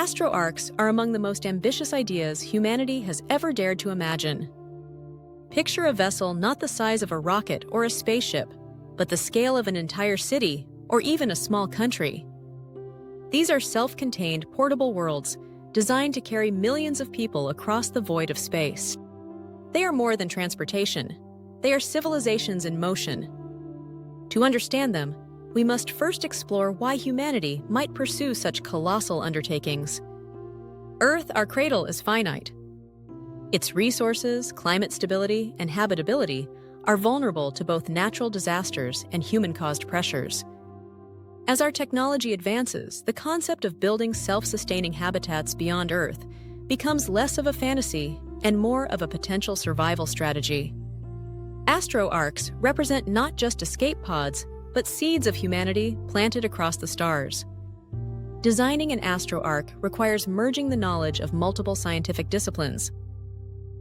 Astro-Arks are among the most ambitious ideas humanity has ever dared to imagine. Picture a vessel not the size of a rocket or a spaceship, but the scale of an entire city or even a small country. These are self-contained portable worlds designed to carry millions of people across the void of space. They are more than transportation. They are civilizations in motion. To understand them, we must first explore why humanity might pursue such colossal undertakings. Earth, our cradle, is finite. Its resources, climate stability, and habitability are vulnerable to both natural disasters and human-caused pressures. As our technology advances, the concept of building self-sustaining habitats beyond Earth becomes less of a fantasy and more of a potential survival strategy. Astro-Arks represent not just escape pods, but seeds of humanity planted across the stars. Designing an Astro-Ark requires merging the knowledge of multiple scientific disciplines.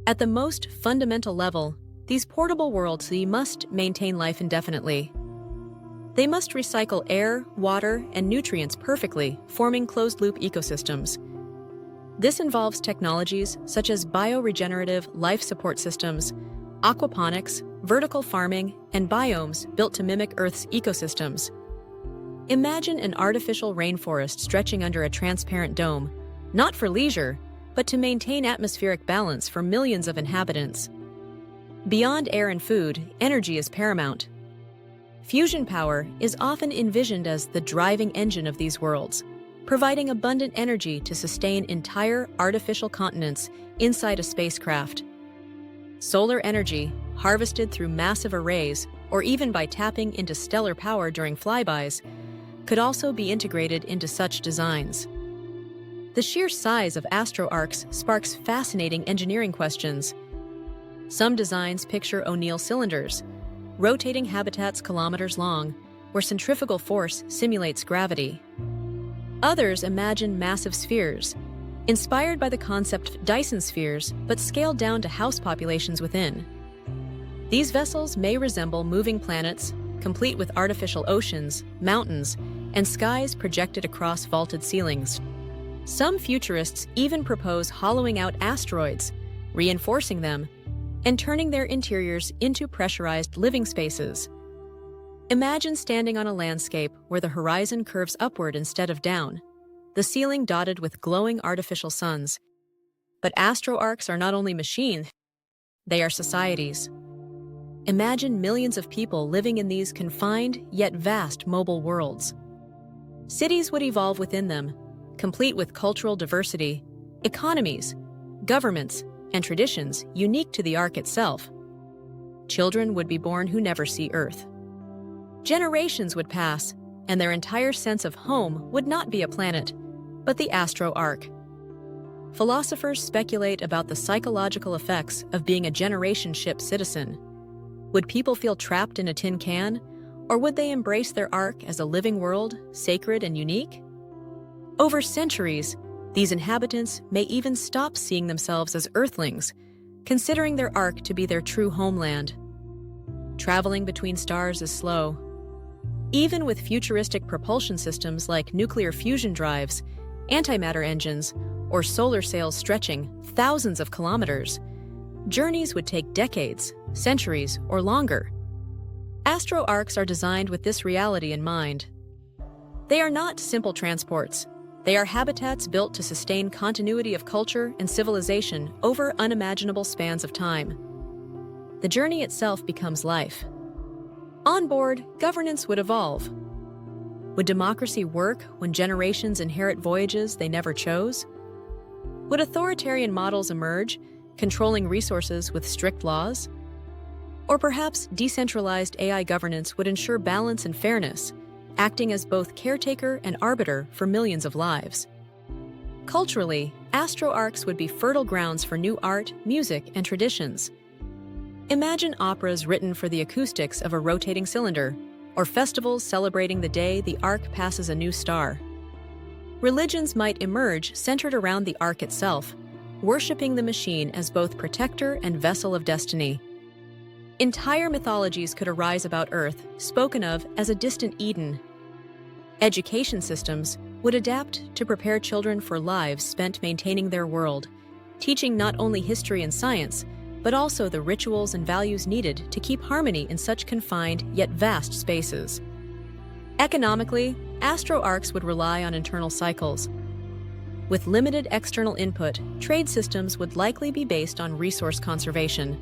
At the most fundamental level, these portable worlds must maintain life indefinitely. They must recycle air, water, and nutrients perfectly, forming closed-loop ecosystems. This involves technologies such as bioregenerative life support systems, aquaponics, vertical farming, and biomes built to mimic Earth's ecosystems. Imagine an artificial rainforest stretching under a transparent dome, not for leisure, but to maintain atmospheric balance for millions of inhabitants. Beyond air and food, energy is paramount. Fusion power is often envisioned as the driving engine of these worlds, providing abundant energy to sustain entire artificial continents inside a spacecraft. Solar energy, harvested through massive arrays or even by tapping into stellar power during flybys, could also be integrated into such designs. The sheer size of Astro-Arks sparks fascinating engineering questions. Some designs picture O'Neill cylinders, rotating habitats kilometers long, where centrifugal force simulates gravity. Others imagine massive spheres, inspired by the concept of Dyson spheres, but scaled down to house populations within. These vessels may resemble moving planets, complete with artificial oceans, mountains, and skies projected across vaulted ceilings. Some futurists even propose hollowing out asteroids, reinforcing them, and turning their interiors into pressurized living spaces. Imagine standing on a landscape where the horizon curves upward instead of down, the ceiling dotted with glowing artificial suns. But Astro-Arks are not only machines, they are societies. Imagine millions of people living in these confined yet vast mobile worlds. Cities would evolve within them, complete with cultural diversity, economies, governments, and traditions unique to the Ark itself. Children would be born who never see Earth. Generations would pass, and their entire sense of home would not be a planet, but the Astro-Ark. Philosophers speculate about the psychological effects of being a generation ship citizen. Would people feel trapped in a tin can, or would they embrace their Ark as a living world, sacred and unique? Over centuries, these inhabitants may even stop seeing themselves as Earthlings, considering their Ark to be their true homeland. Traveling between stars is slow. Even with futuristic propulsion systems like nuclear fusion drives, antimatter engines, or solar sails stretching thousands of kilometers, journeys would take decades, centuries, or longer. Astro-Arks are designed with this reality in mind. They are not simple transports. They are habitats built to sustain continuity of culture and civilization over unimaginable spans of time. The journey itself becomes life. On board, governance would evolve. Would democracy work when generations inherit voyages they never chose? Would authoritarian models emerge, controlling resources with strict laws? Or perhaps decentralized AI governance would ensure balance and fairness, acting as both caretaker and arbiter for millions of lives. Culturally, Astro-Arks would be fertile grounds for new art, music, and traditions. Imagine operas written for the acoustics of a rotating cylinder, or festivals celebrating the day the Ark passes a new star. Religions might emerge centered around the Ark itself, worshipping the machine as both protector and vessel of destiny. Entire mythologies could arise about Earth, spoken of as a distant Eden. Education systems would adapt to prepare children for lives spent maintaining their world, teaching not only history and science, but also the rituals and values needed to keep harmony in such confined yet vast spaces. Economically, Astro-Arks would rely on internal cycles. With limited external input, trade systems would likely be based on resource conservation.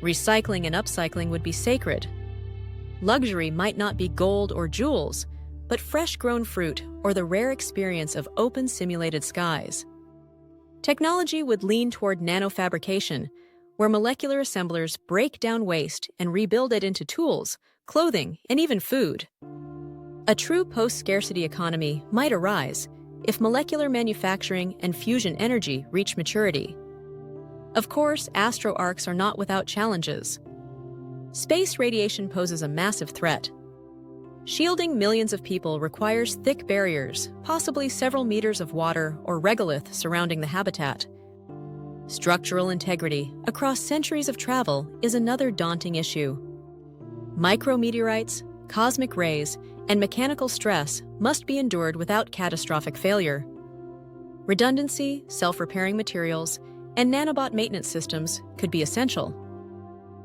Recycling and upcycling would be sacred. Luxury might not be gold or jewels, but fresh-grown fruit or the rare experience of open simulated skies. Technology would lean toward nanofabrication, where molecular assemblers break down waste and rebuild it into tools, clothing, and even food. A true post-scarcity economy might arise if molecular manufacturing and fusion energy reach maturity. Of course, Astro-Arks are not without challenges. Space radiation poses a massive threat. Shielding millions of people requires thick barriers, possibly several meters of water or regolith surrounding the habitat. Structural integrity across centuries of travel is another daunting issue. Micrometeorites, cosmic rays, and mechanical stress must be endured without catastrophic failure. Redundancy, self-repairing materials, and nanobot maintenance systems could be essential.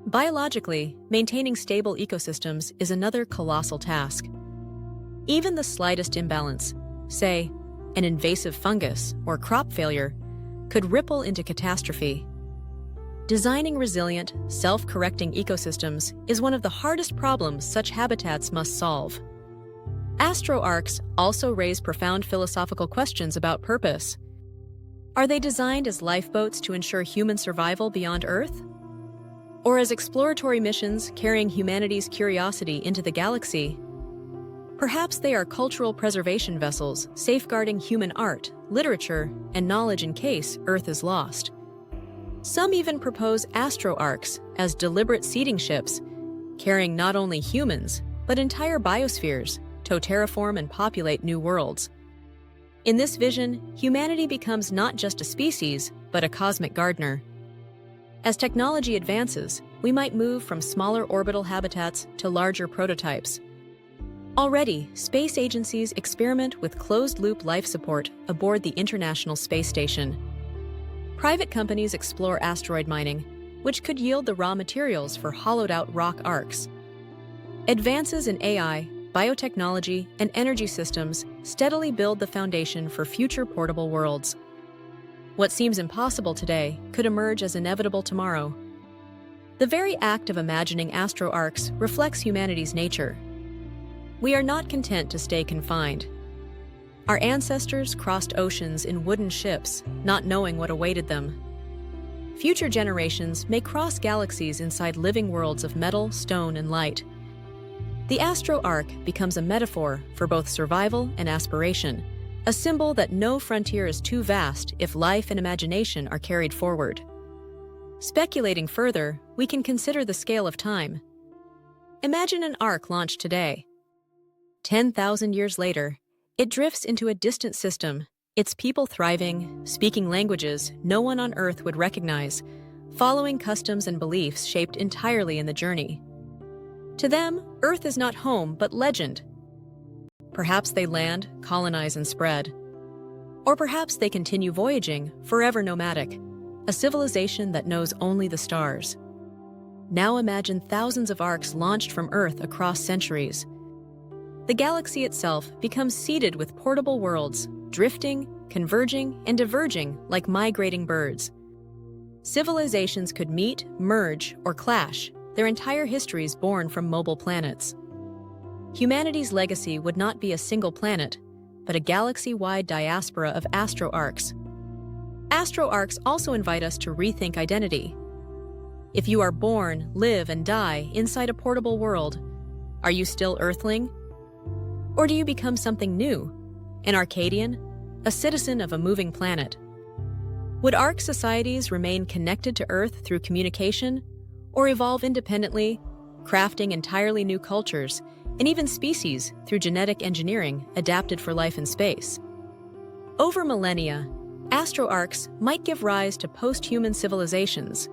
Biologically, maintaining stable ecosystems is another colossal task. Even the slightest imbalance, say, an invasive fungus or crop failure, could ripple into catastrophe. Designing resilient, self-correcting ecosystems is one of the hardest problems such habitats must solve. Astro-Arks also raise profound philosophical questions about purpose. Are they designed as lifeboats to ensure human survival beyond Earth? Or as exploratory missions carrying humanity's curiosity into the galaxy? Perhaps they are cultural preservation vessels safeguarding human art, literature, and knowledge in case Earth is lost. Some even propose Astro-Arks as deliberate seeding ships, carrying not only humans, but entire biospheres to terraform and populate new worlds. In this vision, humanity becomes not just a species, but a cosmic gardener. As technology advances, we might move from smaller orbital habitats to larger prototypes. Already, space agencies experiment with closed-loop life support aboard the International Space Station. Private companies explore asteroid mining, which could yield the raw materials for hollowed-out rock arcs. Advances in AI, biotechnology, and energy systems steadily build the foundation for future portable worlds. What seems impossible today could emerge as inevitable tomorrow. The very act of imagining Astro-Arks reflects humanity's nature. We are not content to stay confined. Our ancestors crossed oceans in wooden ships, not knowing what awaited them. Future generations may cross galaxies inside living worlds of metal, stone, and light. The Astro-Ark becomes a metaphor for both survival and aspiration, a symbol that no frontier is too vast if life and imagination are carried forward. Speculating further, we can consider the scale of time. Imagine an ark launched today. 10,000 years later, it drifts into a distant system, its people thriving, speaking languages no one on Earth would recognize, following customs and beliefs shaped entirely in the journey. To them, Earth is not home but legend. Perhaps they land, colonize, and spread. Or perhaps they continue voyaging, forever nomadic, a civilization that knows only the stars. Now imagine thousands of arks launched from Earth across centuries. The galaxy itself becomes seeded with portable worlds, drifting, converging, and diverging like migrating birds. Civilizations could meet, merge, or clash, their entire histories born from mobile planets. Humanity's legacy would not be a single planet, but a galaxy-wide diaspora of Astro-Arks. Astro-Arks also invite us to rethink identity. If you are born, live, and die inside a portable world, are you still Earthling? Or do you become something new, an Arcadian, a citizen of a moving planet? Would Ark societies remain connected to Earth through communication, or evolve independently, crafting entirely new cultures and even species through genetic engineering adapted for life in space? Over millennia, Astro-Arks might give rise to post-human civilizations,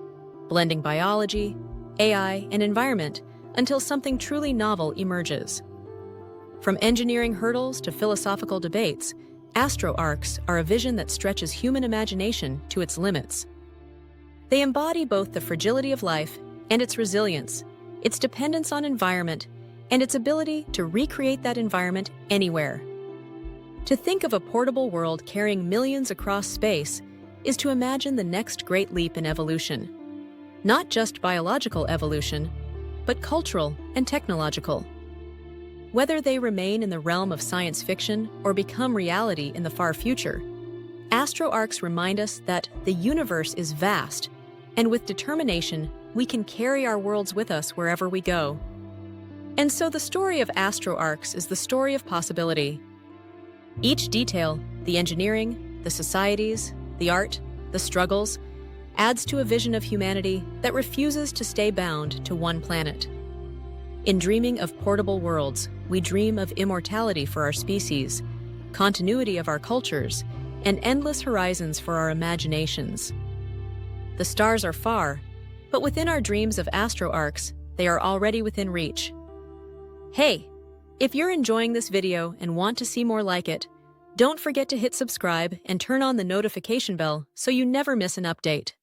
blending biology, AI, and environment until something truly novel emerges. From engineering hurdles to philosophical debates, Astro-Arks are a vision that stretches human imagination to its limits. They embody both the fragility of life and its resilience, its dependence on environment, and its ability to recreate that environment anywhere. To think of a portable world carrying millions across space is to imagine the next great leap in evolution. Not just biological evolution, but cultural and technological. Whether they remain in the realm of science fiction or become reality in the far future, Astro-Arks remind us that the universe is vast, and with determination, we can carry our worlds with us wherever we go. And so the story of Astro-Arks is the story of possibility. Each detail, the engineering, the societies, the art, the struggles, adds to a vision of humanity that refuses to stay bound to one planet. In dreaming of portable worlds, we dream of immortality for our species, continuity of our cultures, and endless horizons for our imaginations. The stars are far, but within our dreams of Astro-Arks, they are already within reach. Hey, if you're enjoying this video and want to see more like it, don't forget to hit subscribe and turn on the notification bell so you never miss an update.